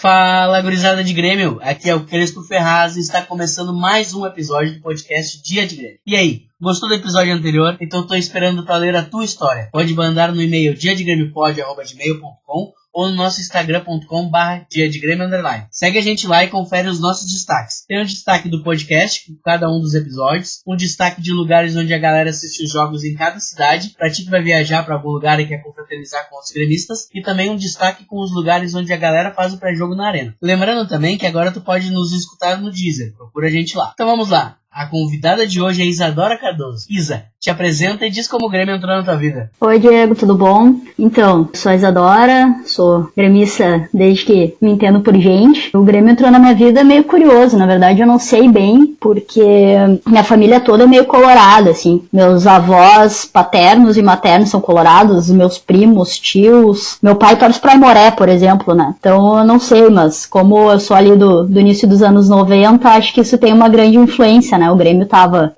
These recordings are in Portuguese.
Fala, gurizada de Grêmio, aqui é o Crespo Ferraz e está começando mais um episódio do podcast Dia de Grêmio. E aí, gostou do episódio anterior? Então tô esperando para ler a tua história. Pode mandar no e-mail diadegremiopod@gmail.com ou no nosso instagram.com/diadegremio_. Segue a gente lá e confere os nossos destaques. Tem um destaque do podcast, com cada um dos episódios, um destaque de lugares onde a galera assiste os jogos em cada cidade, pra ti que vai viajar pra algum lugar e quer confraternizar com os gremistas, e também um destaque com os lugares onde a galera faz o pré-jogo na arena. Lembrando também que agora tu pode nos escutar no Deezer, procura a gente lá. Então vamos lá. A convidada de hoje é Isadora Cardoso. Isa, te apresenta e diz como o Grêmio entrou na tua vida. Oi, Diego, tudo bom? Então, sou a Isadora, sou gremista desde que me entendo por gente. O Grêmio entrou na minha vida meio curioso, na verdade eu não sei bem, porque minha família toda é meio colorada, assim. Meus avós paternos e maternos são colorados, meus primos, tios. Meu pai torce pro Aimoré, por exemplo, né? Então eu não sei, mas como eu sou ali do início dos anos 90, acho que isso tem uma grande influência, né? O Grêmio tava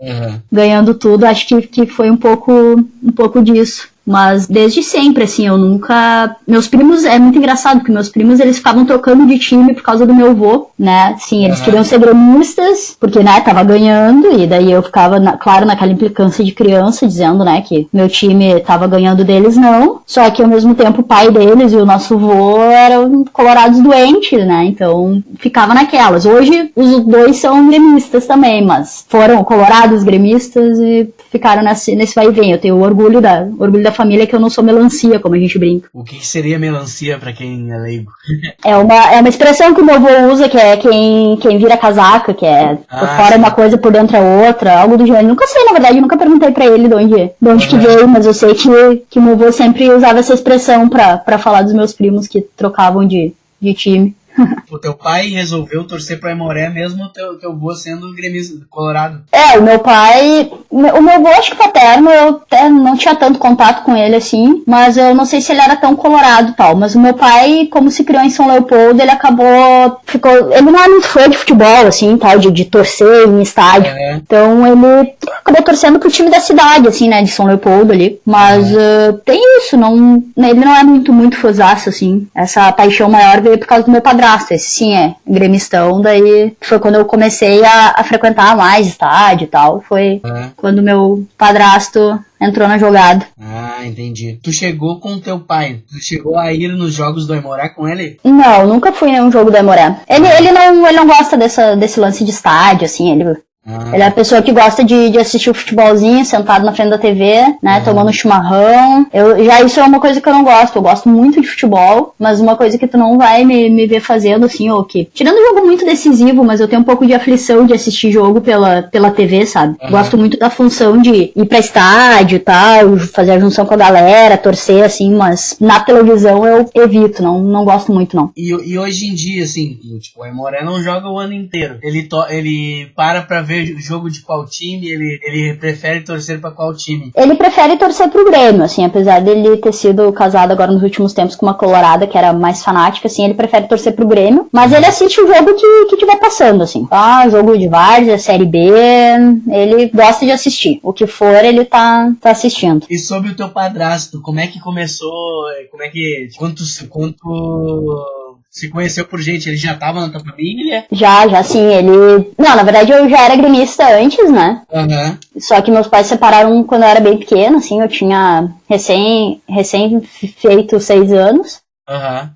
ganhando tudo, acho que foi um pouco disso. Mas desde sempre, assim, eu nunca... Meus primos, é muito engraçado, porque meus primos, eles ficavam trocando de time por causa do meu avô, né? Sim, eles queriam ser gremistas, porque, né, tava ganhando, e daí eu ficava, claro, naquela implicância de criança, dizendo, né, que meu time tava ganhando deles, não. Só que, ao mesmo tempo, o pai deles e o nosso avô eram colorados doentes, né? Então, ficava naquelas. Hoje, os dois são gremistas também, mas foram colorados gremistas e ficaram nesse vai e vem. Eu tenho orgulho da família, que eu não sou melancia, como a gente brinca. O que seria melancia pra quem é leigo? É uma expressão que o meu avô usa, que é quem vira casaca, que é por fora é uma coisa, por dentro é outra, algo do gênero. Nunca sei, na verdade, nunca perguntei pra ele de onde que veio, mas eu sei que meu avô sempre usava essa expressão pra falar dos meus primos que trocavam de time. O teu pai resolveu torcer pro Aimoré mesmo teu avô sendo gremista colorado? O meu pai... O meu avô, acho que paterno, eu até não tinha tanto contato com ele, assim, mas eu não sei se ele era tão colorado e tal. Mas o meu pai, como se criou em São Leopoldo, ele ele não é muito fã de futebol, assim, tal, de torcer em estádio. Então ele acabou torcendo pro time da cidade, assim, né, de São Leopoldo ali. Mas tem isso, ele não é muito fãzaço, assim. Essa paixão maior veio por causa do meu padrasto. Esse sim é gremistão, daí foi quando eu comecei a frequentar mais estádio e tal, foi quando meu padrasto entrou na jogada. Ah, entendi. Tu chegou com teu pai, tu chegou a ir nos jogos do Aimoré com ele? Não, nunca fui em um jogo do Aimoré. Ele não gosta desse lance de estádio, assim, ele é a pessoa que gosta de assistir o futebolzinho sentado na frente da TV, né, tomando um chimarrão. Isso é uma coisa que eu não gosto. Eu gosto muito de futebol, mas uma coisa que tu não vai me ver fazendo, assim, ou que... Tirando o jogo muito decisivo, mas eu tenho um pouco de aflição de assistir jogo pela TV, sabe? Gosto muito da função de ir pra estádio e tal, fazer a junção com a galera, torcer, assim, mas na televisão eu evito, não gosto muito, não. E hoje em dia, assim, tipo, o Aimoré não joga o ano inteiro. Ele pra ver jogo de qual time, ele prefere torcer pra qual time? Ele prefere torcer pro Grêmio, assim, apesar dele ter sido casado agora nos últimos tempos com uma colorada que era mais fanática, assim, ele prefere torcer pro Grêmio, mas ele assiste o jogo que tiver passando, assim, jogo de várzea, Série B, ele gosta de assistir, o que for ele tá assistindo. E sobre o teu padrasto, como é que começou, quanto se conheceu por gente? Ele já tava na tua família? Já sim, ele... Não, na verdade eu já era gremista antes, né? Só que meus pais se separaram quando eu era bem pequena, assim, eu tinha recém feito 6 anos.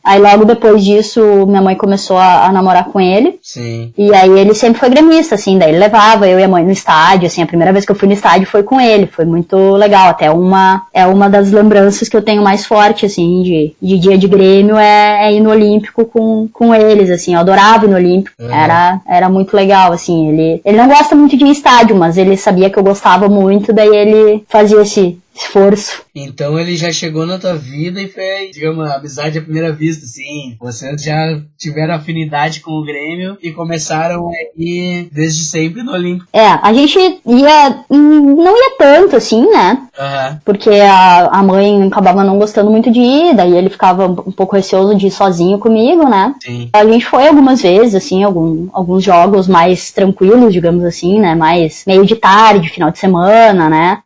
Aí logo depois disso, minha mãe começou a namorar com ele. Sim. E aí ele sempre foi gremista, assim, daí ele levava eu e a mãe no estádio, assim, a primeira vez que eu fui no estádio foi com ele, foi muito legal, até é uma das lembranças que eu tenho mais forte, assim, de dia de Grêmio, é ir no Olímpico com eles, assim, eu adorava ir no Olímpico, era muito legal, assim, ele não gosta muito de ir em estádio, mas ele sabia que eu gostava muito, daí ele fazia esse esforço. Então ele já chegou na tua vida e foi, digamos, amizade à primeira vista, assim. Vocês já tiveram afinidade com o Grêmio e começaram a ir desde sempre no Olímpico. A gente não ia tanto, assim, né? Porque a mãe acabava não gostando muito de ir, daí ele ficava um pouco receoso de ir sozinho comigo, né? Sim. A gente foi algumas vezes, assim, alguns jogos mais tranquilos, digamos assim, né? Mais meio de tarde, final de semana, né?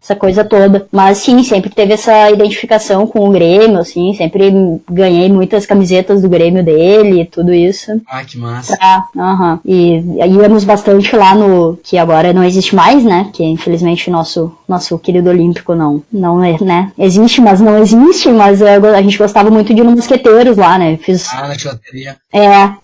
Essa coisa toda. Mas sim, sempre teve essa identificação com o Grêmio, assim, sempre ganhei muitas camisetas do Grêmio dele, tudo isso. Ah, que massa. E íamos bastante lá no, que agora não existe mais, né? Que infelizmente nosso querido Olímpico não é, né? Existe, mas não existe, mas a gente gostava muito de ir no Mosqueteiros lá, né? Na tilateria.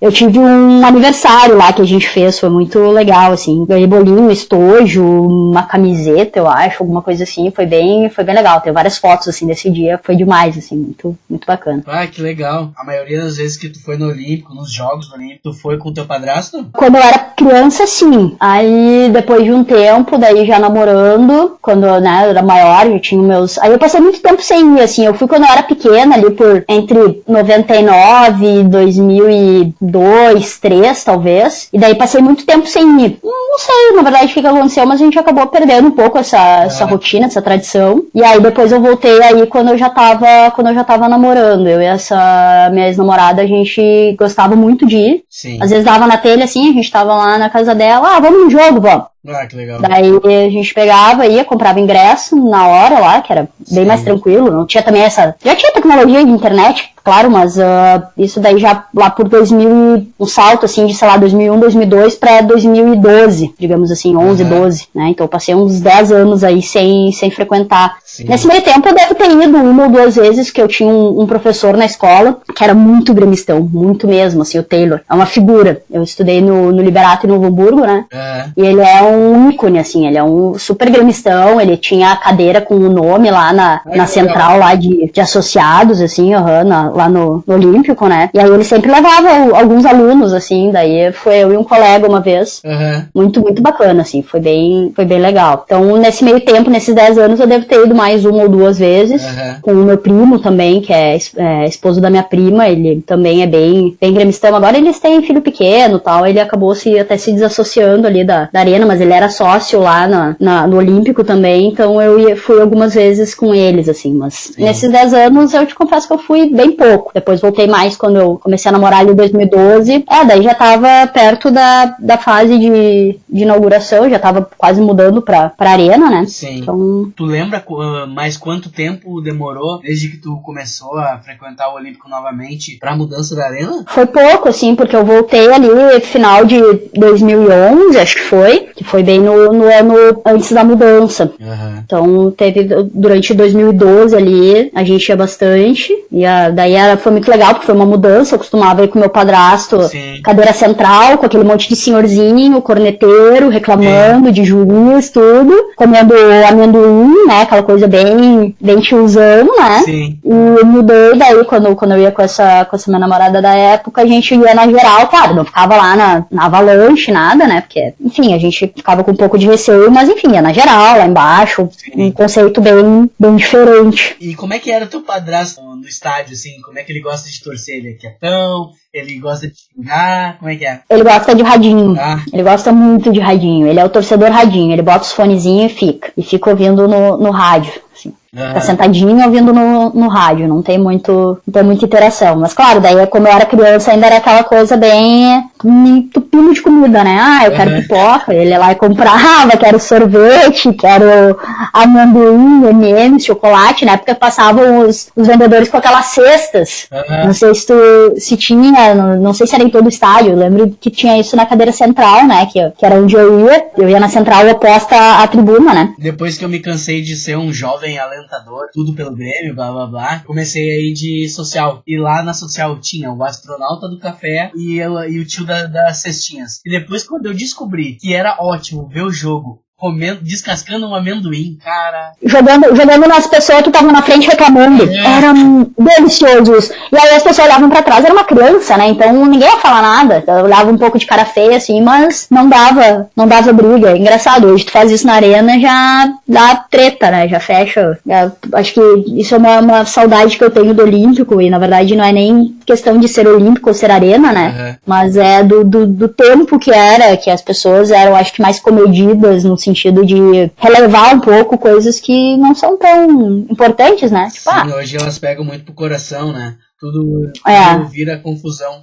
Eu tive um aniversário lá que a gente fez, foi muito legal, assim. Ganhei bolinho, estojo, uma camiseta, eu acho, alguma coisa assim. Foi bem legal. Tem várias fotos, assim, desse dia. Foi demais, assim, muito, muito bacana. Ah, que legal. A maioria das vezes que tu foi no Olímpico, nos Jogos do Olímpico, tu foi com o teu padrasto? Quando eu era criança, sim. Aí, depois de um tempo, daí já namorando, quando, né, eu era maior, já tinha meus... Aí eu passei muito tempo sem ir, assim. Eu fui quando eu era pequena, ali por entre 99 e 2002, 2003, talvez. E daí passei muito tempo sem ir. Não sei, na verdade, o que aconteceu, mas a gente acabou perdendo um pouco essa rotina, essa tradição. E aí depois eu voltei aí quando eu já tava namorando. Eu e essa minha ex-namorada, a gente gostava muito de ir. Sim. Às vezes dava na telha, assim, a gente tava lá na casa dela, vamos no jogo, vamos. Ah, que legal. Daí a gente pegava, ia, comprava ingresso na hora lá, que era bem mais tranquilo. Não tinha também já tinha tecnologia de internet, claro, mas isso daí já lá por 2000, um salto assim de, sei lá, 2001, 2002 pra 2012, digamos assim, 11, 12, né? Então eu passei uns 10 anos aí sem frequentar. Sim. Nesse meio tempo eu devo ter ido uma ou duas vezes, que eu tinha um professor na escola que era muito gremistão, muito mesmo, assim, o Taylor. É uma figura. Eu estudei no Liberato em Novo Hamburgo, né? E ele é um ícone, assim, ele é um super gremistão, ele tinha a cadeira com o nome lá na central lá de associados, assim, lá no Olímpico, né? E aí ele sempre levava alguns alunos, assim, daí foi eu e um colega uma vez. Muito, muito bacana, assim, foi bem legal. Então, nesse meio tempo, nesses 10 anos, eu devo ter ido mais uma ou duas vezes, com o meu primo também, que é esposo da minha prima, ele também é bem gremistão. Agora eles têm filho pequeno e tal, ele acabou até se desassociando ali da arena, mas ele era sócio lá no Olímpico também, então eu fui algumas vezes com eles, assim, mas nesses 10 anos eu te confesso que eu fui bem pouco. Depois voltei mais quando eu comecei a namorar ali em 2012. Daí já tava perto da fase de inauguração, já tava quase mudando pra arena, né? Sim. Então... Tu lembra mais quanto tempo demorou desde que tu começou a frequentar o Olímpico novamente pra mudança da arena? Foi pouco, assim, porque eu voltei ali final de 2011, acho que foi bem no ano antes da mudança. Então teve, durante 2012 ali, a gente ia bastante, e daí foi muito legal, porque foi uma mudança. Eu costumava ir com meu padrasto, cadeira central, com aquele monte de senhorzinho, corneteiro, reclamando de juiz, tudo, comendo amendoim, né, aquela coisa bem tiozão, né? Sim. E mudei, daí quando eu ia com essa minha namorada da época, a gente ia na geral, claro, não ficava lá na Avalanche, nada, né, porque, enfim, a gente ficava com um pouco de receio, mas enfim, ia na geral, lá embaixo, um conceito bem diferente. E como é que era o teu padrasto no estádio, assim? Como é que ele gosta de torcer? Ele é quietão? Ele gosta de xingar? Como é que é? Ele gosta de radinho. Ele gosta muito de radinho. Ele é o torcedor radinho. Ele bota os fonezinhos e fica ouvindo no rádio, assim. Fica sentadinho ouvindo no rádio, não tem muita interação. Mas claro, daí como eu era criança ainda era aquela coisa bem entupindo de comida, né? Eu quero pipoca, ele ia lá e comprava, quero sorvete, quero amendoim, M&M's, chocolate, na época passavam os vendedores com aquelas cestas. Não sei se tinha, não sei se era em todo o estádio, eu lembro que tinha isso na cadeira central, né? Que era onde eu ia na central oposta à tribuna, né? Depois que eu me cansei de ser um jovem alentador, tudo pelo Grêmio, blá blá blá, comecei a ir de social. E lá na social tinha o astronauta do café e o tio das cestinhas. E depois, quando eu descobri que era ótimo ver o jogo descascando um amendoim, cara. Jogando nas pessoas que estavam na frente reclamando. Era delicioso isso. E aí as pessoas olhavam pra trás, era uma criança, né? Então ninguém ia falar nada. Eu olhava um pouco de cara feia, assim, mas não dava briga. É engraçado, hoje tu faz isso na arena, já dá treta, né? Já fecha. Acho que isso é uma saudade que eu tenho do Olímpico, e na verdade não é nem questão de ser olímpico ou ser arena, né? Mas é do tempo que era, que as pessoas eram, acho que, mais comedidas no sentido de relevar um pouco coisas que não são tão importantes, né? Tipo, sim, hoje elas pegam muito pro coração, né? Tudo vira confusão.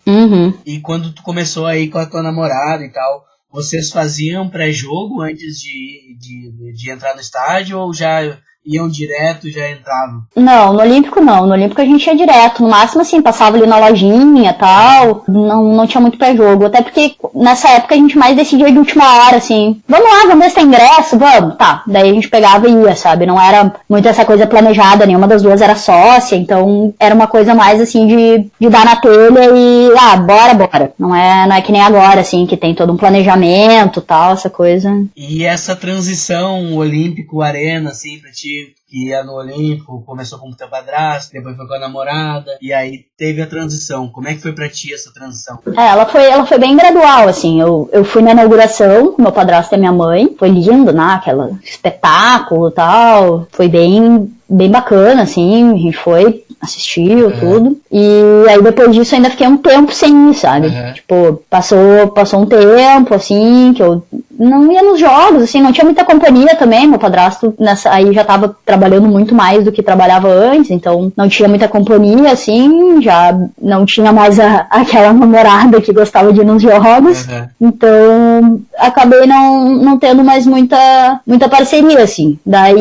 E quando tu começou aí com a tua namorada e tal, vocês faziam pré-jogo antes de entrar no estádio ou já iam direto e já entravam? Não, no Olímpico não. No Olímpico a gente ia direto. No máximo, assim, passava ali na lojinha e tal. Não tinha muito pré-jogo. Até porque nessa época a gente mais decidia de última hora, assim. Vamos lá, vamos ver se tem ingresso, vamos. Tá. Daí a gente pegava e ia, sabe? Não era muito essa coisa planejada. Nenhuma das duas era sócia. Então era uma coisa mais, assim, de dar na telha e, bora. Não é que nem agora, assim, que tem todo um planejamento e tal, essa coisa. E essa transição Olímpico-Arena, assim, pra ti, que ia no Olímpico, começou com o teu padrasto, depois foi com a namorada, e aí teve a transição. Como é que foi pra ti essa transição? Ela foi bem gradual, assim. Eu fui na inauguração com meu padrasto e minha mãe. Foi lindo, né? Aquele espetáculo e tal. Foi bem bacana, assim. A gente foi, assistiu, tudo. E aí depois disso ainda fiquei um tempo sem ir, sabe? Tipo, passou um tempo, assim, que eu não ia nos jogos, assim, não tinha muita companhia também. Meu padrasto aí já tava trabalhando muito mais do que trabalhava antes, então não tinha muita companhia, assim, já não tinha mais aquela namorada que gostava de ir nos jogos. Então acabei não tendo mais muita parceria, assim. Daí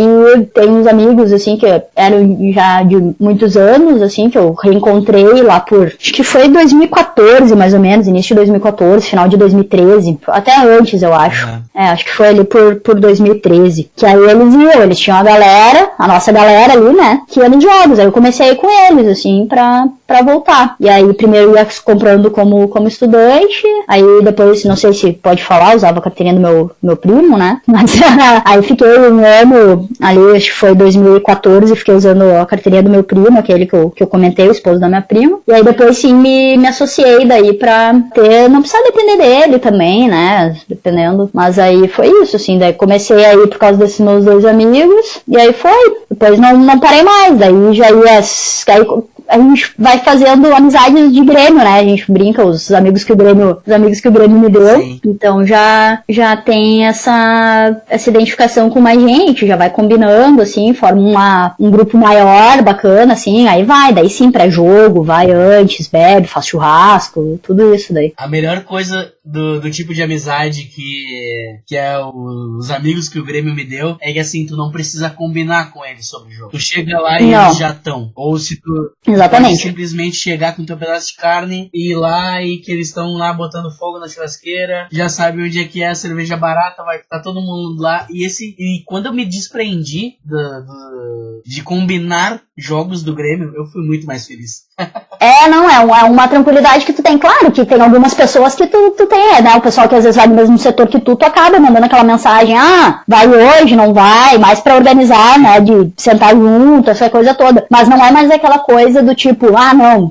tem uns amigos, assim, que eram já de muitos anos, assim, que eu reencontrei lá acho que foi 2014, mais ou menos, início de 2014, final de 2013, até antes, eu acho. Acho que foi ali por 2013. Que aí eles tinham a nossa galera ali, né, que ia nos jogos. Aí eu comecei a ir com eles, assim, pra voltar. E aí primeiro eu ia comprando como estudante, aí depois, não sei se pode falar, usava a carteirinha do meu primo, né, mas aí fiquei um ano ali, acho que foi 2014, fiquei usando a carteirinha do meu primo, aquele que eu comentei, o esposo da minha prima. E aí depois sim me associei daí pra não precisar depender dele também, né, dependendo. Mas aí foi isso, assim, daí comecei a ir por causa desses meus dois amigos, e aí foi. Depois não parei mais, daí já ia... a gente vai fazendo amizades de Grêmio, né? A gente brinca, os amigos que o Grêmio me deu. Sim. Então já tem essa identificação com mais gente, já vai combinando, assim, forma um grupo maior, bacana, assim, aí daí sim, pré-jogo, vai antes, bebe, faz churrasco, tudo isso daí. A melhor coisa do tipo de amizade que é os amigos que o Grêmio me deu é que, assim, tu não precisa combinar com eles sobre o jogo. Tu chega lá e eles já estão. Ou se tu Exatamente. pode simplesmente chegar com teu pedaço de carne e ir lá e que eles estão lá botando fogo na churrasqueira, já sabe onde é que é a cerveja barata, vai estar todo mundo lá. E quando eu me desprendi de combinar jogos do Grêmio, eu fui muito mais feliz. É uma tranquilidade que tu tem. Claro que tem algumas pessoas que tu tem, né? O pessoal que às vezes vai no mesmo setor que tu acaba mandando aquela mensagem, vai hoje, não vai, mais pra organizar, né? De sentar junto, essa coisa toda. Mas não é mais aquela coisa do tipo,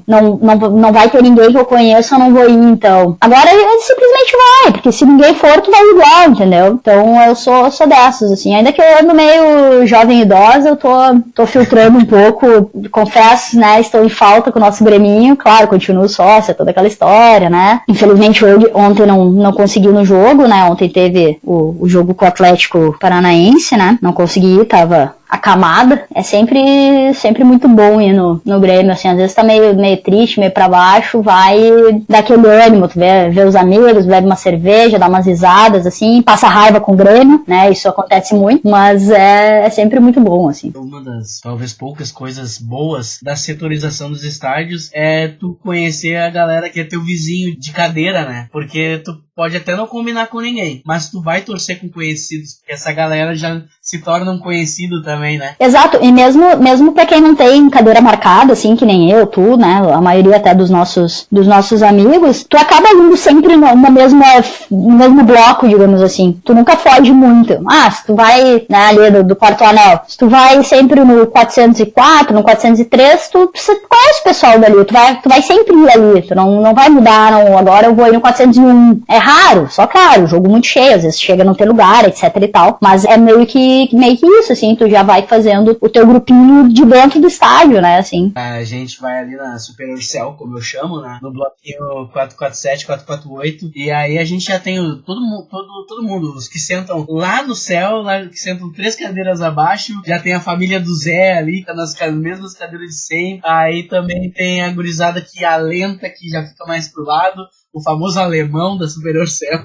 não vai ter ninguém que eu conheço, eu não vou ir, então. Agora ele simplesmente vai, porque se ninguém for, tu vai igual, entendeu? Então eu sou dessas, assim. Ainda que eu ando meio jovem idosa, eu tô filtrando um pouco, confesso, né? Estou em falta com o nosso Greminho, claro, continuo sócia, toda aquela história, né? Infelizmente ontem não consegui no jogo, né? Ontem teve o jogo com o Atlético Paranaense, né? Não consegui, tava acamada. É sempre muito bom ir no Grêmio, assim, às vezes tá meio triste, meio pra baixo, vai dar aquele ânimo, tu vê os amigos, bebe uma cerveja, dá umas risadas, assim, passa raiva com o Grêmio, né, isso acontece muito, mas é sempre muito bom, assim. Uma das, talvez, poucas coisas boas da setorização dos estádios é tu conhecer a galera que é teu vizinho de cadeira, né, porque tu pode até não combinar com ninguém, mas tu vai torcer com conhecidos, porque essa galera já se torna um conhecido também, né? Exato, e mesmo pra quem não tem cadeira marcada, assim, que nem eu, tu, né, a maioria até dos nossos amigos, tu acaba indo sempre no mesmo bloco, digamos assim. Tu nunca foge muito. Se tu vai, né, ali do quarto anel, se tu vai sempre no 404, no 403, você conhece o pessoal dali, tu vai sempre ir ali, tu não vai mudar, não, agora eu vou ir no 401. É raro, só claro, jogo muito cheio, às vezes chega não ter lugar, etc e tal, mas é meio que meio que isso, assim, tu já vai fazendo o teu grupinho de dentro do estádio, né, assim. A gente vai ali na Superior Cell, como eu chamo, né, no bloquinho 447, 448, e aí a gente já tem todo mundo, os que sentam lá no céu, lá que sentam 3 cadeiras abaixo, já tem a família do Zé ali, tá nas mesmas cadeiras de sempre, aí também tem a gurizada que alenta, que já fica mais pro lado, o famoso alemão da Superior Cell.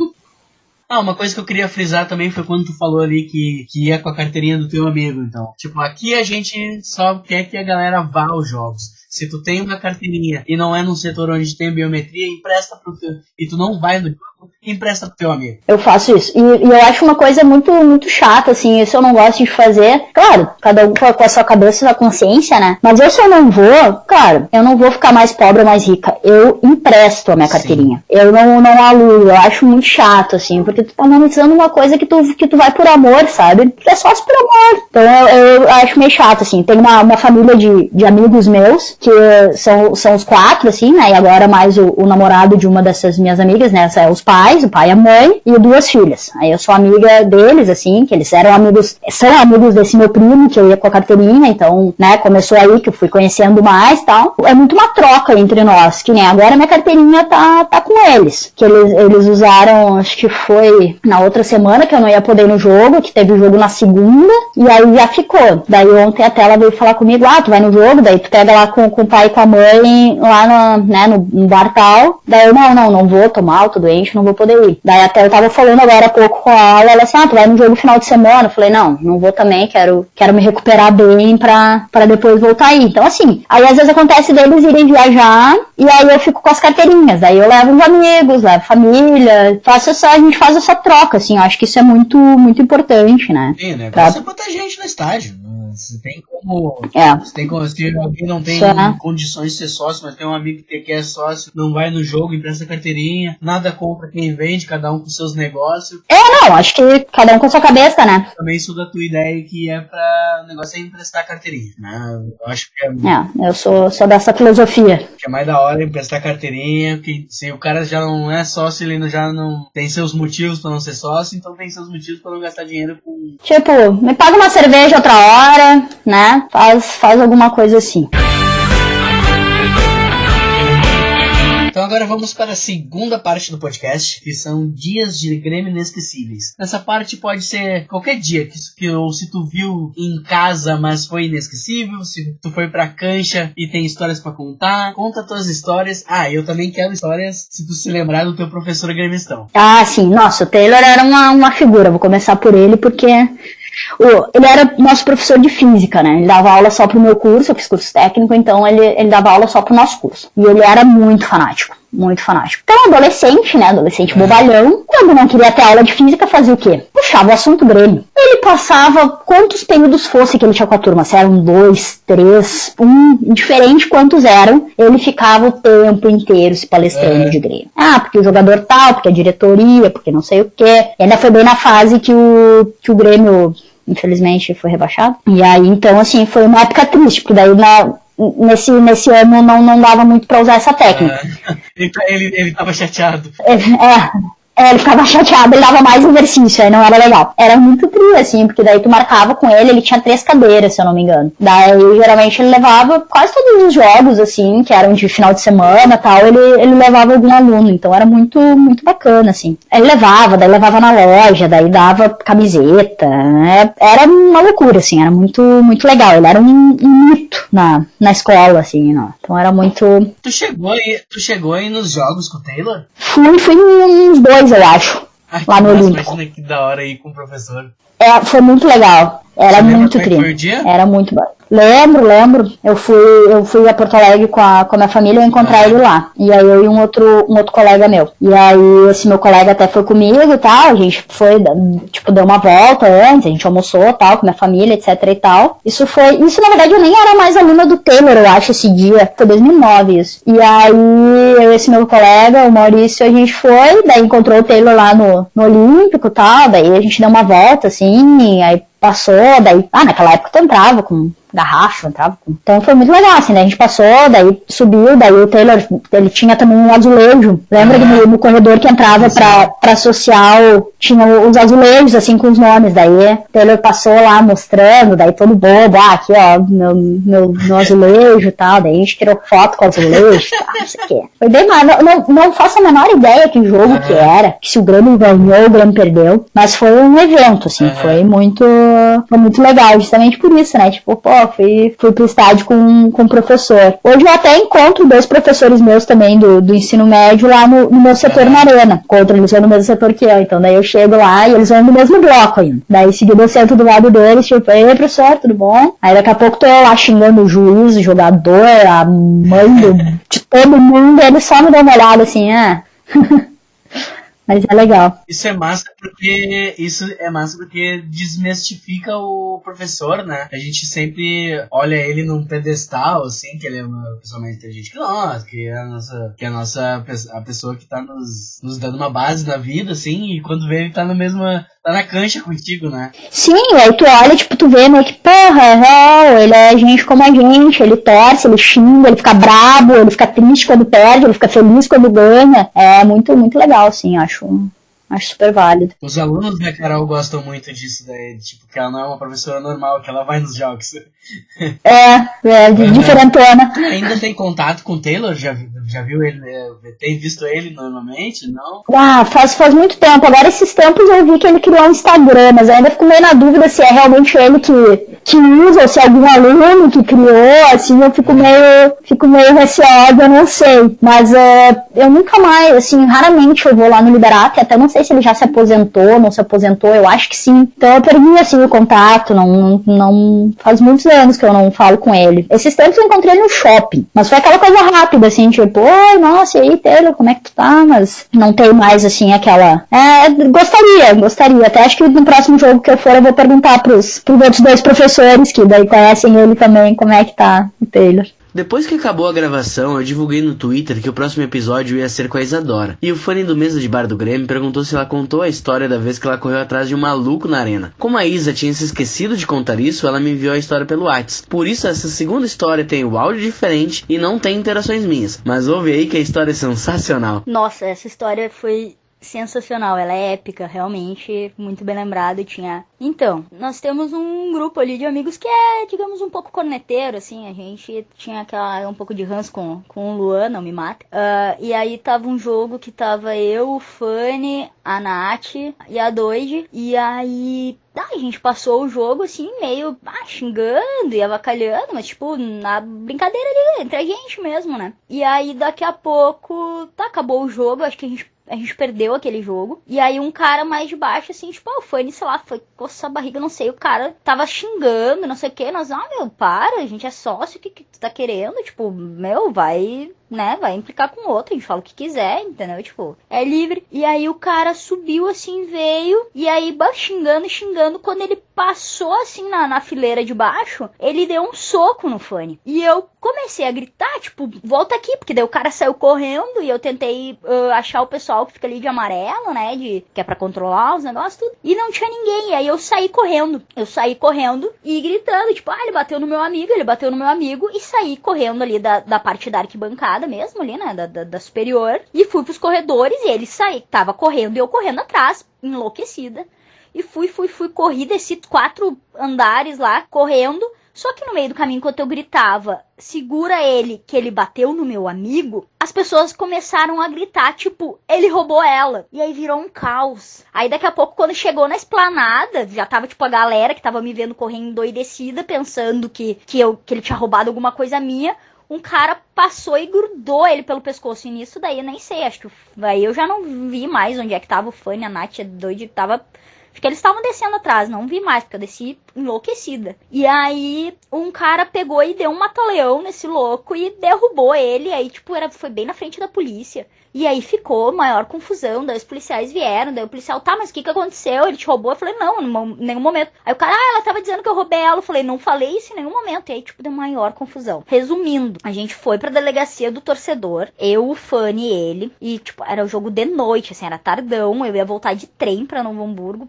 Uma coisa que eu queria frisar também foi quando tu falou ali que ia com a carteirinha do teu amigo, então. Tipo, aqui a gente só quer que a galera vá aos jogos. Se tu tem uma carteirinha e não é num setor onde tem biometria, empresta pro teu... E tu não vai no jogo, empresta pro teu amigo. Eu faço isso. E eu acho uma coisa muito, muito chata, assim, isso eu não gosto de fazer. Claro, cada um com a sua cabeça e sua consciência, né? Mas se eu não vou, claro, eu não vou ficar mais pobre ou mais rica. Eu empresto a minha carteirinha. Sim. Eu não alugo. Eu acho muito chato, assim, porque tu tá monetizando uma coisa que tu vai por amor, sabe? É só por amor. Então eu acho meio chato, assim. Tem uma família de amigos meus, que são os 4, assim, né? E agora mais o namorado de uma dessas minhas amigas, né? Os pais, o pai e a mãe, e 2 filhas. Aí eu sou amiga deles, assim, que eles são amigos desse meu primo, que eu ia com a carteirinha, então, né, começou aí que eu fui conhecendo mais e tal. É muito uma troca entre nós, que nem agora minha carteirinha tá com eles, que eles usaram, acho que foi na outra semana que eu não ia poder ir no jogo, que teve o jogo na segunda, e aí já ficou. Daí ontem até ela veio falar comigo, tu vai no jogo, daí tu pega lá com o pai e com a mãe, lá no bar tal, daí eu, não vou, tô mal, tô doente, não vou poder ir. Daí até eu tava falando agora há pouco com ela assim, tu vai no jogo final de semana? Eu falei, não vou também, quero me recuperar bem pra depois voltar aí. Então assim, aí às vezes acontece deles irem viajar, e aí eu fico com as carteirinhas, daí eu levo os amigos, levo família, a gente faz essa troca, assim, eu acho que isso é muito, muito importante, né? Sim, né? Você botar gente no estádio, você tem como... Se alguém não tem condições de ser sócio, mas tem um amigo que é sócio, não vai no jogo, empresta carteirinha, nada contra quem vende, cada um com seus negócios. Acho que cada um com a sua cabeça, né? Também sou da tua ideia que o negócio é emprestar carteirinha, né? Eu acho que eu sou dessa filosofia. Que é mais da hora emprestar carteirinha, que se o cara já não é sócio, ele já não tem seus motivos pra não ser sócio, então tem seus motivos pra não gastar dinheiro com... Tipo, me paga uma cerveja outra hora, né? Faz alguma coisa assim. Então agora vamos para a segunda parte do podcast, que são dias de Grêmio inesquecíveis. Nessa parte pode ser qualquer dia, ou se tu viu em casa, mas foi inesquecível, se tu foi pra cancha e tem histórias pra contar, conta tuas histórias. Eu também quero histórias, se tu se lembrar do teu professor gremistão. Sim, nossa, o Taylor era uma figura, vou começar por ele, porque... ele era nosso professor de física, né? Ele dava aula só pro meu curso, eu fiz curso técnico, então ele dava aula só pro nosso curso. E ele era muito fanático. Muito fanático. Então, adolescente, né? Adolescente bobalhão. Quando não queria ter aula de física, fazia o quê? Puxava o assunto Grêmio. Ele passava quantos períodos fosse que ele tinha com a turma. Se eram 2, 3, 1, indiferente quantos eram, ele ficava o tempo inteiro se palestrando de Grêmio. Porque o jogador tal, porque a diretoria, porque não sei o quê. E ainda foi bem na fase que o Grêmio, infelizmente, foi rebaixado. E aí, então, assim, foi uma época triste, porque daí nesse ano não dava muito pra usar essa técnica. Ele tava chateado. Ele ficava chateado, ele dava mais exercício, aí não era legal. Era muito trio, assim, porque daí tu marcava com ele tinha 3 cadeiras, se eu não me engano. Daí, geralmente, ele levava quase todos os jogos, assim, que eram de final de semana e tal, ele levava algum aluno, então era muito, muito bacana, assim. Ele levava na loja, daí dava camiseta, né? Era uma loucura, assim, era muito, muito legal. Ele era um mito na escola, assim, né? Então era muito... Tu chegou aí nos jogos com o Taylor? Fui uns 2, eu acho, lá no Olímpico. Imagina que da hora aí com o professor. Foi muito legal. Era muito tri. Foi o dia? Era muito bom. Lembro. Eu fui a Porto Alegre com a minha família e encontrar ele lá. E aí eu e um outro colega meu. E aí esse meu colega até foi comigo e tal. A gente foi, tipo, deu uma volta antes, a gente almoçou tal, com a minha família, etc e tal. Isso na verdade eu nem era mais aluna do Taylor, eu acho, esse dia. Foi 2009 isso. E aí eu e esse meu colega, o Maurício, a gente foi, daí encontrou o Taylor lá no Olímpico e tal. Daí a gente deu uma volta, assim, aí passou, daí, naquela época tu entrava com garrafa, entrava. Então foi muito legal, assim, né? A gente passou, daí subiu, daí o Taylor, ele tinha também um azulejo. Lembra que no corredor que entrava pra social tinha os azulejos, assim, com os nomes. Daí o Taylor passou lá mostrando, daí todo bobo, aqui, ó, meu azulejo e tal. Daí a gente tirou foto com o azulejo, tá, não sei o quê. Foi bem mais, não faço a menor ideia que jogo que era, que se o Grêmio ganhou, o Grêmio perdeu, mas foi um evento, assim, foi muito legal, justamente por isso, né? Tipo, pô, fui pro estádio com o professor. Hoje eu até encontro 2 professores meus também do ensino médio lá no meu setor na arena. Eles vão no mesmo setor que eu. Então daí eu chego lá e eles vão no mesmo bloco ainda. Daí seguido eu sento do lado deles, tipo, ei, professor, tudo bom? Aí daqui a pouco tô eu lá xingando o juiz, o jogador, a mãe de todo mundo, e eles só me dão uma olhada assim, Mas é legal. Isso é massa porque desmistifica o professor, né? A gente sempre olha ele num pedestal, assim, que ele é uma pessoa mais inteligente que nós, que é a pessoa que tá nos dando uma base na vida, assim, e quando vê ele tá na cancha contigo, né? Sim, aí tu olha, tipo, tu vê, né, que porra, é real, ele é gente como a gente, ele torce, ele xinga, ele fica brabo, ele fica triste quando perde, ele fica feliz quando ganha. É muito, muito legal, assim, acho super válido. Os alunos da Carol gostam muito disso, né? Tipo, que ela não é uma professora normal, que ela vai nos jogos. Diferentona. Ainda tem contato com o Taylor? Já viu ele? Tem visto ele normalmente? Não? Faz muito tempo. Agora, esses tempos eu vi que ele criou um Instagram, mas ainda fico meio na dúvida se é realmente ele que usa, ou se é algum aluno que criou, assim, eu fico meio receosa, eu não sei. Mas eu nunca mais, assim, raramente eu vou lá no Liberato, até não sei se ele já se aposentou, não se aposentou, eu acho que sim. Então eu perdi, assim, o contato, não faz muitos anos que eu não falo com ele. Esses tempos eu encontrei ele no shopping, mas foi aquela coisa rápida, assim, tipo, oi, nossa, e aí, Taylor, como é que tu tá? Mas não tem mais, assim, aquela... Gostaria. Até acho que no próximo jogo que eu for, eu vou perguntar pros outros 2 professores, que daí conhecem ele também, como é que tá o Taylor. Depois que acabou a gravação, eu divulguei no Twitter que o próximo episódio ia ser com a Isadora. E o fã do Mesa de Bar do Grêmio perguntou se ela contou a história da vez que ela correu atrás de um maluco na arena. Como a Isa tinha se esquecido de contar isso, ela me enviou a história pelo WhatsApp. Por isso, essa segunda história tem o áudio diferente e não tem interações minhas. Mas ouve aí que a história é sensacional. Nossa, essa história foi sensacional, ela é épica, realmente, muito bem lembrada. Então, nós temos um grupo ali de amigos que é, digamos, um pouco corneteiro, assim, a gente tinha um pouco de ranço com o Luan, não me mata, e aí tava um jogo que tava eu, o Fanny, a Nath e a Doide, e aí a gente passou o jogo, assim, meio xingando e avacalhando, mas, tipo, na brincadeira ali, entre a gente mesmo, né? E aí, daqui a pouco, acabou o jogo, acho que a gente perdeu aquele jogo. E aí um cara mais de baixo, assim, tipo, o Fanny, sei lá, foi coçar a barriga, não sei, o cara tava xingando, não sei o que, nós, para, a gente é sócio, o que tu tá querendo? Tipo, vai implicar com o outro, a gente fala o que quiser, entendeu? Tipo, é livre. E aí o cara subiu, assim, veio, e aí xingando, quando ele passou, assim, na fileira de baixo, ele deu um soco no Fanny. E eu comecei a gritar, tipo, volta aqui, porque daí o cara saiu correndo, e eu tentei achar o pessoal que fica ali de amarelo, né, que é pra controlar os negócios, tudo, e não tinha ninguém. E aí eu saí correndo e gritando, tipo, ele bateu no meu amigo, e saí correndo ali da parte da arquibancada mesmo, ali, né, da superior, e fui pros corredores, e ele tava correndo, e eu correndo atrás, enlouquecida, e fui, corri, desci 4 andares lá, correndo, só que no meio do caminho, enquanto eu gritava, segura ele, que ele bateu no meu amigo, as pessoas começaram a gritar, tipo, ele roubou ela. E aí virou um caos. Aí daqui a pouco, quando chegou na esplanada, já tava, tipo, a galera que tava me vendo correndo endoidecida, pensando que ele tinha roubado alguma coisa minha. Um cara passou e grudou ele pelo pescoço. E nisso daí eu nem sei, acho que aí eu já não vi mais onde é que tava o Fanny, a Nath, a Doide, acho que eles estavam descendo atrás, não vi mais, porque eu desci enlouquecida. E aí, um cara pegou e deu um mata-leão nesse louco e derrubou ele. Aí, tipo, foi bem na frente da polícia. E aí ficou maior confusão, daí os policiais vieram, daí o policial, mas o que aconteceu? Ele te roubou? Eu falei, não, em nenhum momento. Aí o cara, ela tava dizendo que eu roubei ela. Eu falei, não falei isso em nenhum momento. E aí, tipo, deu maior confusão. Resumindo, a gente foi pra delegacia do torcedor, eu, o Fanny e ele, e, tipo, era o jogo de noite, assim, era tardão, eu ia voltar de trem pra Novo Hamburgo,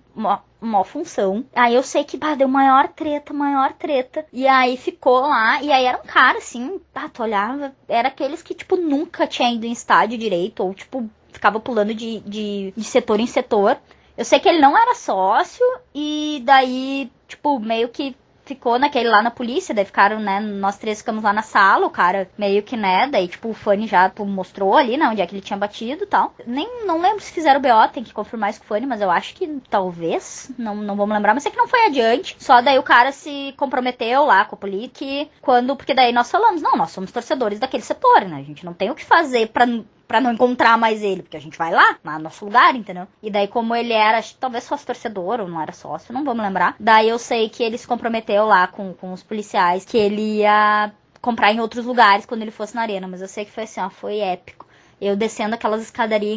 mó função. Aí eu sei que, deu maior treta. E aí ficou lá, e aí era um cara, assim, tu olhava, era aqueles que, tipo, nunca tinha ido em estádio direito, ou, tipo, ficava pulando de setor em setor. Eu sei que ele não era sócio, e daí, tipo, meio que ficou naquele lá na polícia, daí ficaram, né, nós três ficamos lá na sala, o cara meio que, né, daí, tipo, o Fanny já mostrou ali, né, onde é que ele tinha batido e tal. Não lembro se fizeram o BO, tem que confirmar isso com o Fanny, mas eu acho que talvez, não vou me lembrar, mas sei que não foi adiante, só daí o cara se comprometeu lá com a polícia, porque daí nós falamos, não, nós somos torcedores daquele setor, né, a gente não tem o que fazer pra não encontrar mais ele, porque a gente vai lá no nosso lugar, entendeu? E daí, como ele era, talvez fosse torcedor ou não era sócio, não vou me lembrar. Daí eu sei que ele se comprometeu lá com os policiais, que ele ia comprar em outros lugares quando ele fosse na arena, mas eu sei que foi assim, ó, foi épico. Eu descendo aquelas escadarias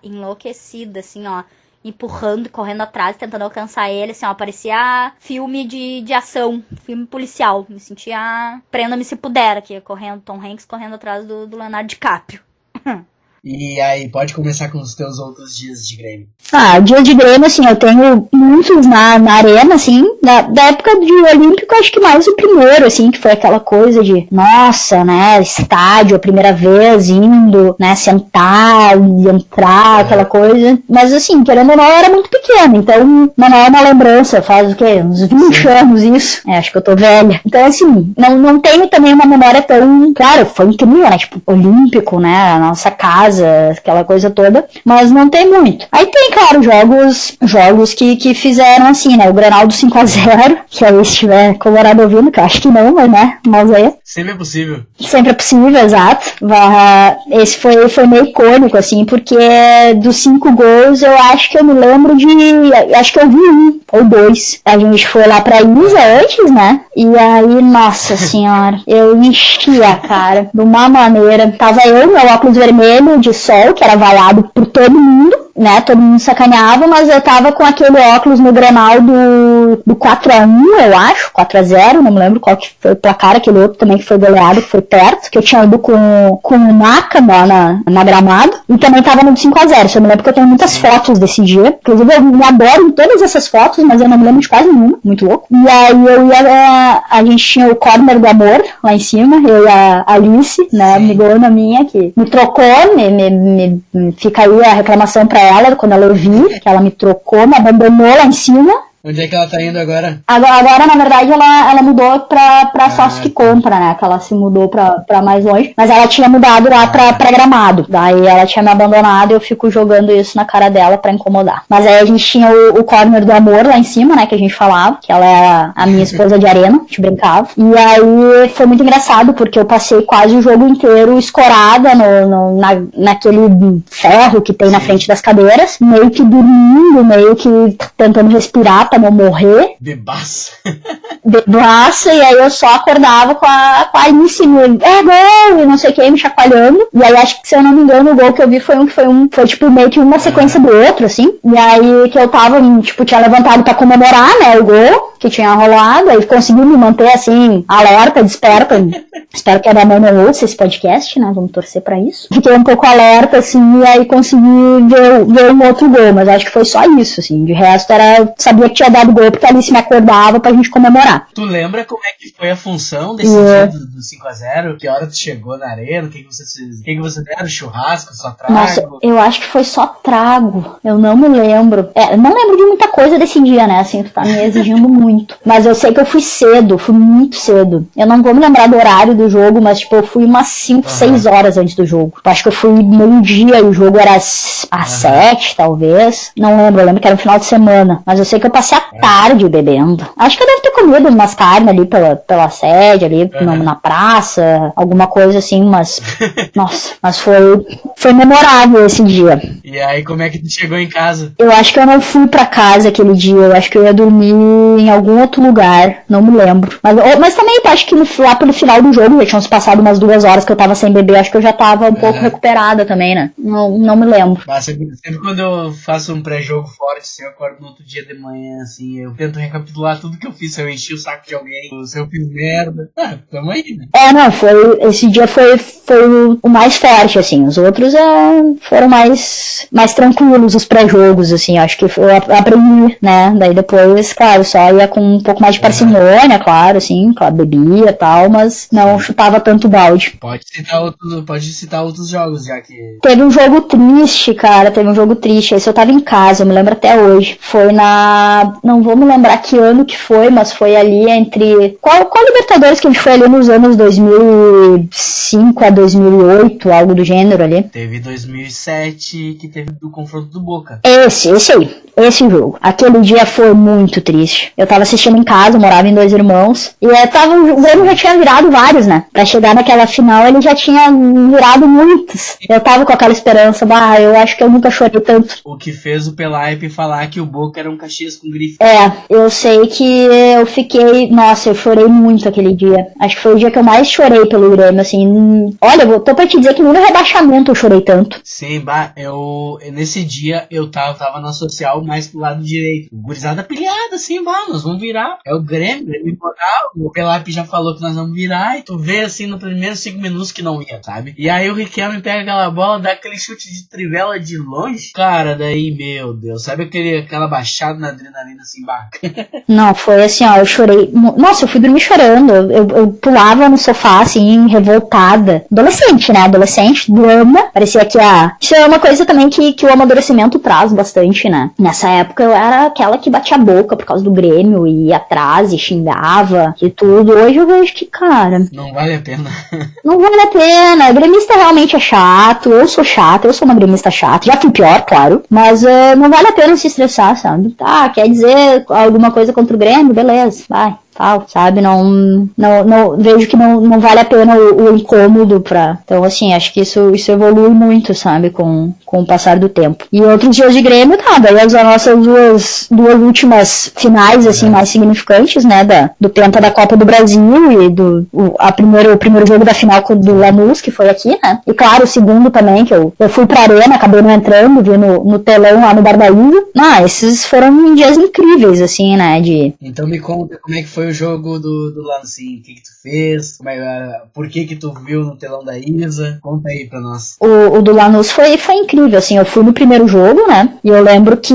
enlouquecida, assim, ó, empurrando, correndo atrás, tentando alcançar ele, assim, ó, parecia filme de ação, filme policial. Me sentia Prenda-me se puder aqui, correndo, Tom Hanks correndo atrás do Leonardo DiCaprio. E aí, pode começar com os teus outros dias de Grêmio. Dia de Grêmio, assim, eu tenho muitos na arena, assim, da época de Olímpico, acho que mais o primeiro, assim, que foi aquela coisa de, nossa, né, estádio, a primeira vez, indo, né, sentar e entrar, aquela coisa, mas assim, querendo ou não, eu era muito pequena, então não é uma lembrança, faz o quê, uns 20 anos isso, acho que eu tô velha, então assim, não tenho também uma memória tão, claro, foi incrível, né, tipo, Olímpico, né, a nossa casa, aquela coisa toda, mas não tem muito. Aí tem, claro, jogos que fizeram assim, né, o Grenal do 5-0, que aí se tiver Colorado ouvindo, que eu acho que não, mas é. Sempre é possível. Sempre é possível, exato. Esse foi meio icônico, assim, porque dos 5 gols eu acho que eu me lembro acho que eu vi 1 ou 2. A gente foi lá pra Isa antes, né, e aí, nossa senhora, eu enchi a cara de uma maneira. Tava eu, meu óculos vermelho de sol, que era vaiado por todo mundo, né, todo mundo sacaneava, mas eu tava com aquele óculos no Grenal do 4-1, eu acho, 4-0, não me lembro qual que foi o placar, aquele outro também que foi goleado, que foi perto, que eu tinha ido com o Naka na Gramado, e também tava no 5-0, eu me lembro que eu tenho muitas fotos desse dia, inclusive eu me adoro em todas essas fotos, mas eu não me lembro de quase nenhuma, muito louco, e aí a gente tinha o corner do amor lá em cima, eu e a Alice, né, amigona minha, que me trocou, fica aí a reclamação pra ela, quando ela ouviu, que ela me trocou, me abandonou lá em cima. Onde é que ela tá indo agora? Agora, na verdade, ela mudou pra sócio que compra, né? Que ela se mudou pra mais longe. Mas ela tinha mudado lá pra Gramado. Daí ela tinha me abandonado e eu fico jogando isso na cara dela pra incomodar. Mas aí a gente tinha o corner do amor lá em cima, né? Que a gente falava. Que ela era a minha esposa de arena. A gente brincava. E aí foi muito engraçado, porque eu passei quase o jogo inteiro escorada naquele ferro que tem na frente das cadeiras. Meio que dormindo, meio que tentando respirar pra não morrer. Bebaça. E aí eu só acordava com a Alice, gol, e não sei o que, me chacoalhando. E aí acho que, se eu não me engano, o gol que eu vi foi tipo meio que uma sequência do outro, assim. E aí que eu tava, tipo, tinha levantado pra comemorar, né, o gol que tinha rolado, aí conseguiu me manter, assim, alerta, desperta. Espero que a minha mãe não ouça esse podcast, né, vamos torcer pra isso. Fiquei um pouco alerta, assim, e aí consegui ver um outro gol, mas acho que foi só isso, assim. De resto, sabia que tinha dado gol porque a Alice me acordava pra gente comemorar. Tu lembra como é que foi a função desse dia do 5-0? Que hora tu chegou na arena? O que você deram? Churrasco, só trago? Nossa, eu acho que foi só trago. Eu não me lembro. Não lembro de muita coisa desse dia, né? Assim, tu tá me exigindo muito. Mas eu sei que eu fui muito cedo. Eu não vou me lembrar do horário do jogo, mas tipo, eu fui umas 5, 6 horas antes do jogo. Eu acho que eu fui meio-dia e o jogo era às 7, talvez. Não lembro, eu lembro que era no final de semana. Mas eu sei que eu passei a tarde bebendo. Acho que eu devo ter comido umas carnes ali pela sede, ali na praça, alguma coisa assim, mas nossa, mas foi memorável esse dia. E aí, como é que tu chegou em casa? Eu acho que eu não fui pra casa aquele dia, eu acho que eu ia dormir em algum outro lugar, não me lembro. Mas também eu acho que lá pelo final do jogo, já tinham se passado umas 2 horas que eu tava sem beber, acho que eu já tava um pouco recuperada também, né? Não me lembro. Sempre quando eu faço um pré-jogo forte, assim, eu acordo no outro dia de manhã, assim, eu tento recapitular tudo que eu fiz, se eu enchi o saco de alguém, se eu fiz merda. Tamo aí, né? Esse dia foi o mais forte, assim. Os outros foram mais tranquilos os pré-jogos, assim, acho que eu aprendi, né, daí depois, claro, só ia com um pouco mais de parcimônia, claro, assim, claro, bebia e tal, mas não chutava tanto balde. Pode citar outros jogos, já que... Teve um jogo triste, cara, esse eu tava em casa, eu me lembro até hoje, foi não vou me lembrar que ano que foi, mas foi ali entre, qual Libertadores que a gente foi ali nos anos 2005 a 2008, algo do gênero ali? Teve 2007, que teve do confronto do Boca. Esse jogo. Aquele dia foi muito triste. Eu tava assistindo em casa, eu morava em Dois Irmãos, e o Grêmio já tinha virado vários, né? Pra chegar naquela final, ele já tinha virado muitos. Eu tava com aquela esperança, eu acho que eu nunca chorei tanto. O que fez o Pelaipe falar que o Boca era um Caxias com grife. Eu sei que eu fiquei... Nossa, eu chorei muito aquele dia. Acho que foi o dia que eu mais chorei pelo Grêmio, assim. Olha, tô pra te dizer que nem no rebaixamento eu chorei tanto. Sim, nesse dia eu tava na social mais pro lado direito. Gurizada pilhada, assim, nós vamos virar. É o Grêmio moral. O Pelaipe já falou que nós vamos virar, e tu vê, assim, no primeiro 5 minutos que não ia, sabe? E aí o Riquelme pega aquela bola, dá aquele chute de trivela de longe. Cara, daí, meu Deus, sabe aquela baixada na adrenalina, assim, Não, foi assim, eu chorei. Nossa, eu fui dormir chorando. Eu pulava no sofá, assim, revoltada. Adolescente, né? Drama. Parecia que isso é uma coisa também que o amadurecimento traz bastante, né? Nessa época eu era aquela que batia a boca por causa do Grêmio, e ia atrás e xingava e tudo. Hoje eu vejo que, cara... Não vale a pena. Não vale a pena. Gremista realmente é chato. Eu sou chata, eu sou uma gremista chata. Já fui pior, claro. Mas não vale a pena se estressar, sabe? Tá, quer dizer alguma coisa contra o Grêmio? Beleza, vai. Sabe, não vejo que não vale a pena o incômodo então assim, acho que isso evolui muito, sabe, com o passar do tempo. E outros dias de Grêmio, daí as nossas duas últimas finais, assim, mais significantes, né, do Penta da Copa do Brasil e o primeiro jogo da final do Lanús, que foi aqui, né, e claro, o segundo também, que eu fui pra arena, acabei não entrando, vi no telão lá no Bar da Ilha. Esses foram dias incríveis, assim, né, Então me conta como é que foi o jogo do Lancim, o que tu fez, por que tu viu no telão da Isa, conta aí pra nós. O do Lanús foi incrível, assim, eu fui no primeiro jogo, né, e eu lembro que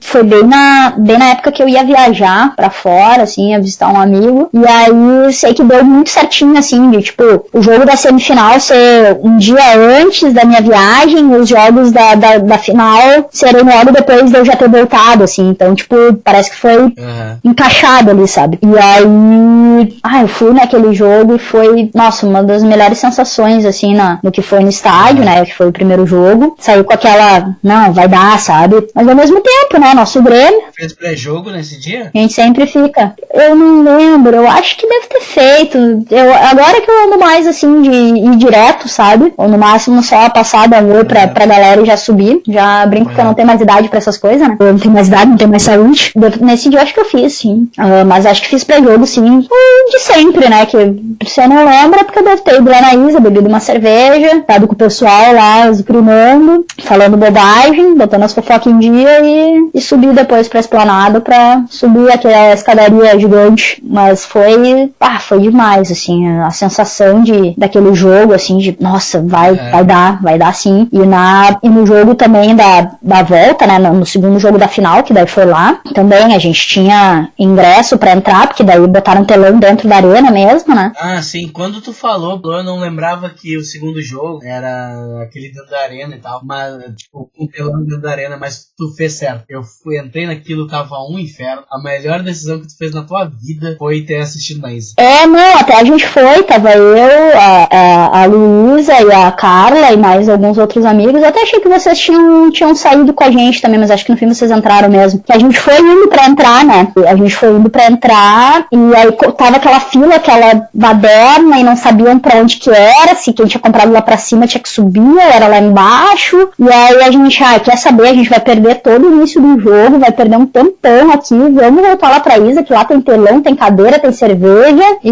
foi bem na época que eu ia viajar pra fora, assim, ia visitar um amigo, e aí sei que deu muito certinho, assim, de, tipo, o jogo da semifinal ser um dia antes da minha viagem, os jogos da final serem logo depois de eu já ter voltado, assim, então, tipo, parece que foi encaixado ali, sabe? E aí, eu fui naquele jogo e foi, nossa, uma das melhores sensações, assim, no que foi no estádio, né, que foi o primeiro jogo. Saiu com aquela, não, vai dar, sabe? Mas ao mesmo tempo, né, nosso Grêmio... Fez pré-jogo nesse dia? A gente sempre fica. Eu não lembro, eu acho que deve ter feito. Agora que eu ando mais, assim, de ir direto, sabe? Ou no máximo só passar da amor pra galera e já subir. Já brinco que eu não tenho mais idade pra essas coisas, né? Eu não tenho mais idade, não tenho mais saúde. Nesse dia eu acho que eu fiz, sim. Mas acho que fiz pré-jogo, sim, de sempre, né, que se eu não lembro é porque eu devo ter ido lá na Isa, bebido uma cerveja, dado com o pessoal lá, esgrimando, falando bobagem, botando as fofocas em dia e subir depois pra Esplanada pra subir aquela escadaria gigante. Mas foi demais, assim, a sensação daquele jogo, assim, de, nossa, vai dar sim. E no jogo também da volta, né, no segundo jogo da final, que daí foi lá, também a gente tinha ingresso pra entrar, porque daí botaram telão dentro da arena mesmo, né? Ah, sim. Quando tu falou, eu não lembrava que o segundo jogo era aquele dentro da arena e tal, mas, tipo, um telão dentro da arena, mas tu fez certo. Entrei naquilo, tava um inferno. A melhor decisão que tu fez na tua vida foi ter assistido na Isa. Não, até a gente foi, tava eu, a Luísa e a Carla e mais alguns outros amigos. Eu até achei que vocês tinham saído com a gente também, mas acho que no fim vocês entraram mesmo. Que a gente foi indo pra entrar, né? A gente foi indo pra entrar e aí tava aquela fila, aquela baderna e não sabiam pra onde que era, se quem tinha comprado lá pra cima tinha que subir, era lá embaixo. E aí a gente, quer saber, a gente vai perder todo o início do jogo, vai perder um tempão aqui, vamos voltar lá pra Isa, que lá tem telão, tem cadeira, tem cerveja e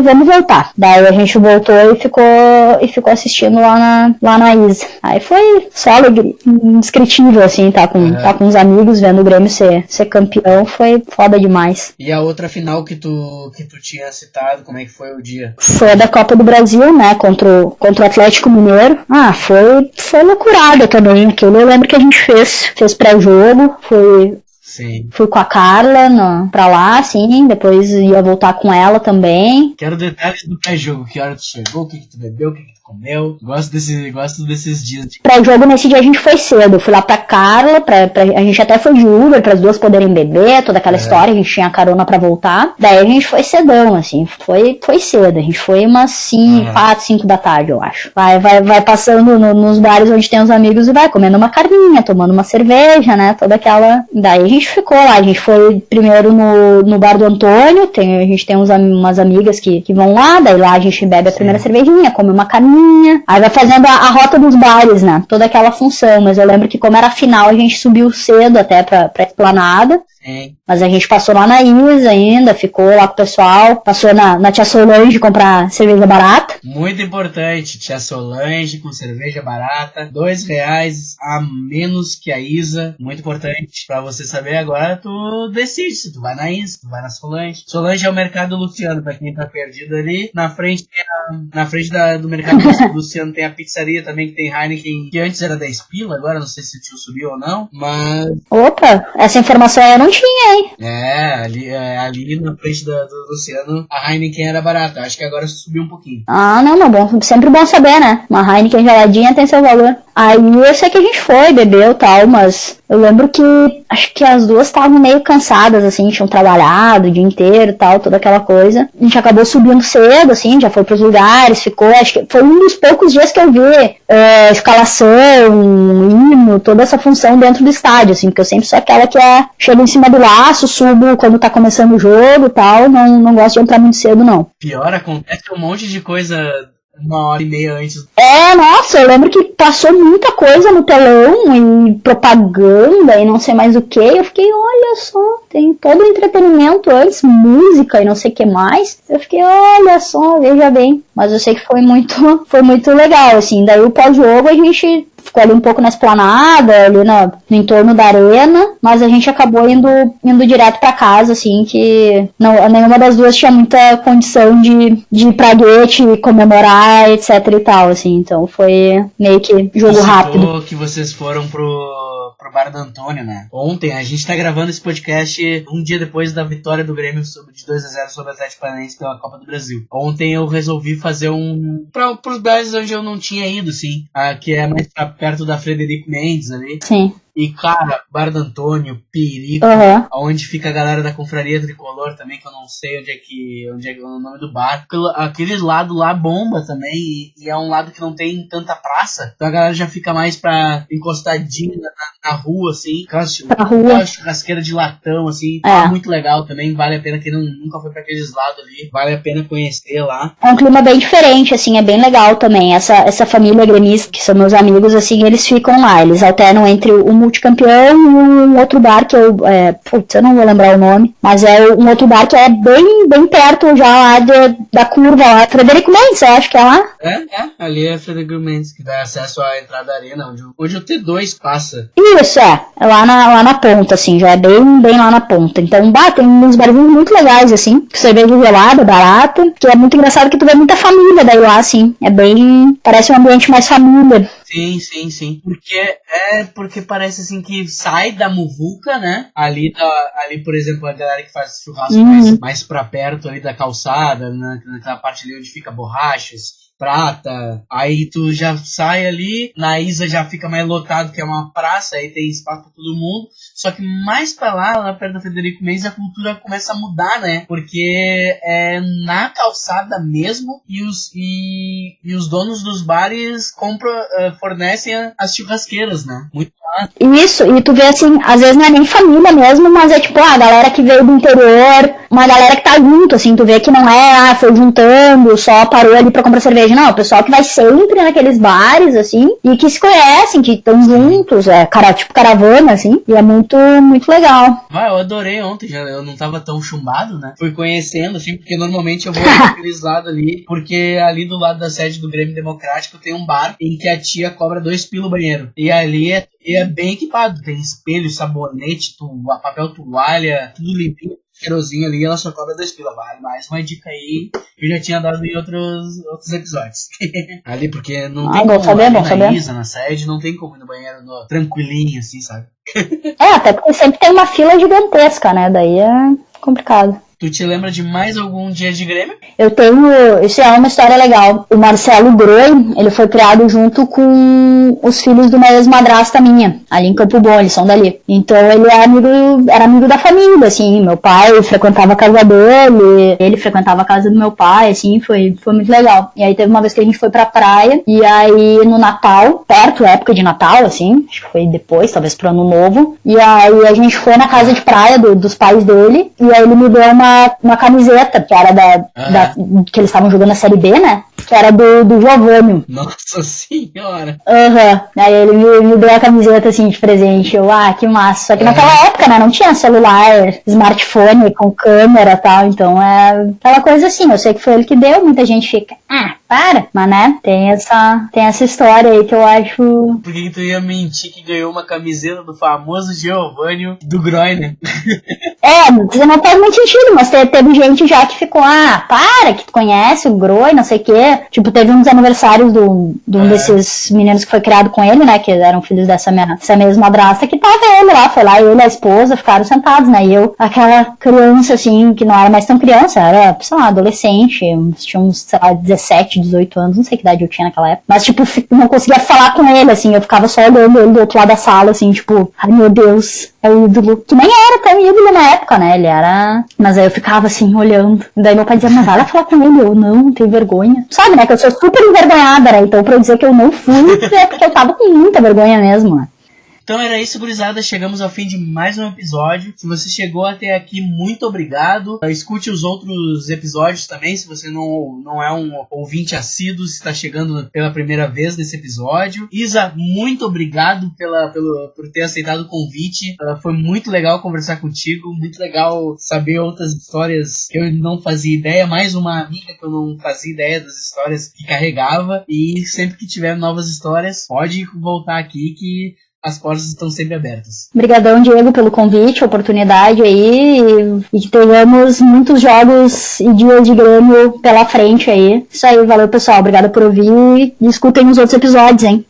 vamos voltar. Daí a gente voltou e ficou assistindo lá na Isa. Aí foi só alegria, indescritível, assim, tá com os amigos vendo o Grêmio ser campeão, foi foda demais. demais. E a outra final que tu tinha citado, como é que foi o dia? Foi a da Copa do Brasil, né, contra o Atlético Mineiro. Foi loucurada também. Aquilo eu lembro que a gente fez pré-jogo, Sim. Fui com a Carla pra lá, assim, depois ia voltar com ela também. Quero detalhes do pré-jogo, que hora tu chegou, o que tu bebeu, o que tu comeu. Gosto desses dias. Pré-jogo, nesse dia a gente foi cedo. Eu fui lá pra Carla, a gente até foi de Uber, para as duas poderem beber, toda aquela história, a gente tinha carona pra voltar. Daí a gente foi cedão, assim, foi cedo. A gente foi umas 4, 5 da tarde, eu acho. Vai passando nos bares onde tem os amigos e vai comendo uma carninha, tomando uma cerveja, né, toda aquela... Daí a gente ficou lá, a gente foi primeiro no bar do Antônio, a gente tem umas amigas que vão lá, daí lá a gente bebe a primeira cervejinha, come uma carninha, aí vai fazendo a rota dos bares, né, toda aquela função, mas eu lembro que como era final, a gente subiu cedo até pra Esplanada. Sim. Mas a gente passou lá na Isa ainda, ficou lá com o pessoal, passou na Tia Solange comprar cerveja barata. Muito importante, Tia Solange com cerveja barata, R$2 a menos que a Isa, muito importante pra você saber agora, tu decide se tu vai na Isa, se tu vai na Solange. Solange é o Mercado Luciano, pra quem tá perdido ali, na frente do Mercado Luciano tem a pizzaria também, que tem Heineken, que antes era 10 pila, agora não sei se o tio subiu ou não, mas... Opa, essa informação eu não tinha, hein? Ali na frente do Luciano, a Heineken era barata. Acho que agora subiu um pouquinho. Ah, não, bom, sempre bom saber, né? Uma Heineken geladinha tem seu valor. Aí eu sei que a gente foi, bebeu e tal, mas eu lembro que acho que as duas estavam meio cansadas, assim, tinham trabalhado o dia inteiro e tal, toda aquela coisa. A gente acabou subindo cedo, assim, já foi pros lugares, ficou, acho que foi um dos poucos dias que eu vi escalação, hino, toda essa função dentro do estádio, assim, porque eu sempre sou aquela que chego em cima do laço, subo quando tá começando o jogo e tal, não gosto de entrar muito cedo, não. Pior, acontece um monte de coisa 1h30 antes. Nossa, eu lembro que passou muita coisa no telão e propaganda e não sei mais o que. Eu fiquei, olha só, tem todo o entretenimento antes, música e não sei o que mais. Eu fiquei, olha só, veja bem. Mas eu sei que foi muito legal, assim. Daí o pós-jogo a gente ficou ali um pouco na esplanada, ali no entorno da arena, mas a gente acabou indo direto pra casa, assim, que nenhuma das duas tinha muita condição de ir pra Guete, comemorar, etc e tal, assim, então foi meio que jogo rápido. Que vocês foram pro bar do Antônio, né? Ontem, a gente tá gravando esse podcast um dia depois da vitória do Grêmio de 2-0 sobre o Atlético Paranaense pela Copa do Brasil. Ontem eu resolvi fazer pros bares onde eu não tinha ido, assim, que é mais perto da Frederico Mendes ali. Sim. E, cara, Bar do Antônio, Perico, onde fica a galera da Confraria Tricolor também, que eu não sei onde é o nome do bar. Aquele lado lá bomba também, e é um lado que não tem tanta praça, então a galera já fica mais pra encostadinha na rua, assim, aquela churrasqueira de latão, assim, é muito legal também, vale a pena, quem nunca foi pra aqueles lados ali, vale a pena conhecer lá. É um clima bem diferente, assim, é bem legal também, essa família gremista, que são meus amigos, assim, eles ficam lá, eles alternam entre o multicampeão e um outro bar que eu não vou lembrar o nome, mas é um outro bar que é bem perto já lá da curva lá, Frederico Mendes, eu acho que é lá. Ali é Frederico Mendes, que dá acesso à entrada da arena, onde o T2 passa. Isso, é lá na ponta, assim, já é bem lá na ponta, então tem uns barzinhos muito legais, assim, cerveja gelada, barata, que é muito engraçado que tu vê muita família daí lá, assim, parece um ambiente mais família. Sim. Porque parece assim que sai da muvuca, né? Ali, por exemplo, a galera que faz churrasco mais pra perto ali da calçada, naquela parte ali onde fica borrachas, prata, aí tu já sai ali, na Isa já fica mais lotado, que é uma praça, aí tem espaço pra todo mundo, só que mais pra lá perto da Frederico Mendes, a cultura começa a mudar, né, porque é na calçada mesmo, e os donos dos bares fornecem as churrasqueiras, né, muito massa. Isso, e tu vê assim, às vezes não é nem família mesmo, mas é tipo, a galera que veio do interior, uma galera que tá junto, assim, tu vê que não foi juntando, só parou ali pra comprar cerveja, não, o pessoal que vai sempre naqueles bares, assim, e que se conhecem, que estão juntos, tipo caravana, assim, e é muito, muito legal. Eu adorei ontem, eu não tava tão chumbado, né, fui conhecendo, assim, porque normalmente eu vou naqueles lados ali, porque ali do lado da sede do Grêmio Democrático tem um bar em que a tia cobra 2 pila o banheiro, e ali é bem equipado, tem espelho, sabonete, papel toalha, tudo limpinho. cheirosinho ali, ela só cobra 2 pila. Vale mais uma dica aí, que eu já tinha dado em outros episódios. Ali, porque não tem como saber, ali bom na saber. Isa, na sede, não tem como ir no banheiro tranquilinho, assim, sabe? Até porque sempre tem uma fila gigantesca, né? Daí é complicado. Tu te lembra de mais algum dia de Grêmio? Eu tenho... Isso é uma história legal. O Marcelo Groi, ele foi criado junto com os filhos de uma ex-madrasta minha, ali em Campo Bom, eles são dali. Então ele era amigo da família, assim. Meu pai frequentava a casa dele, ele frequentava a casa do meu pai, assim, foi muito legal. E aí teve uma vez que a gente foi pra praia, e aí no Natal, perto da época de Natal, assim, acho que foi depois, talvez pro Ano Novo, e aí a gente foi na casa de praia dos pais dele, e aí ele me deu uma camiseta, que era que eles estavam jogando a Série B, né? Que era do Giovânio. Nossa senhora! Aí ele me deu a camiseta, assim, de presente. Eu, que massa. Só que naquela época, né, não tinha celular, smartphone com câmera e tal. Então é aquela coisa assim. Eu sei que foi ele que deu. Muita gente fica, para. Mas, né, tem essa história aí que eu acho... Por que tu ia mentir que ganhou uma camiseta do famoso Giovânio do Groiner? Não faz muito sentido, mas teve gente já que ficou, para, que tu conhece o Groi, não sei o quê. Tipo, teve uns aniversários de um desses meninos que foi criado com ele, né, que eram filhos dessa mesma madrasta, que tava ele lá, foi lá, ele e a esposa ficaram sentados, né, e eu, aquela criança, assim, que não era mais tão criança, era, sei lá, adolescente, tinha uns, sei lá, 17, 18 anos, não sei que idade eu tinha naquela época, mas, tipo, não conseguia falar com ele, assim, eu ficava só olhando ele do outro lado da sala, assim, tipo, ai meu Deus, é o ídolo, que nem era tão ídolo na época, né, ele era, mas aí eu ficava, assim, olhando, daí meu pai dizia, mas vai lá falar com ele, eu não tenho vergonha, sabe, né, que eu sou super envergonhada, né, então pra eu dizer que eu não fui, é porque eu tava com muita vergonha mesmo, né. Então era isso, gurizada. Chegamos ao fim de mais um episódio. Se você chegou até aqui, muito obrigado. Escute os outros episódios também, se você não é um ouvinte assíduo, se está chegando pela primeira vez nesse episódio. Isa, muito obrigado por ter aceitado o convite. Foi muito legal conversar contigo, muito legal saber outras histórias que eu não fazia ideia. Mais uma amiga que eu não fazia ideia das histórias que carregava. E sempre que tiver novas histórias, pode voltar aqui que as portas estão sempre abertas. Obrigadão, Diego, pelo convite, oportunidade aí, e que tenhamos muitos jogos e dias de Grêmio pela frente aí. Isso aí, valeu, pessoal. Obrigada por ouvir e escutem os outros episódios, hein?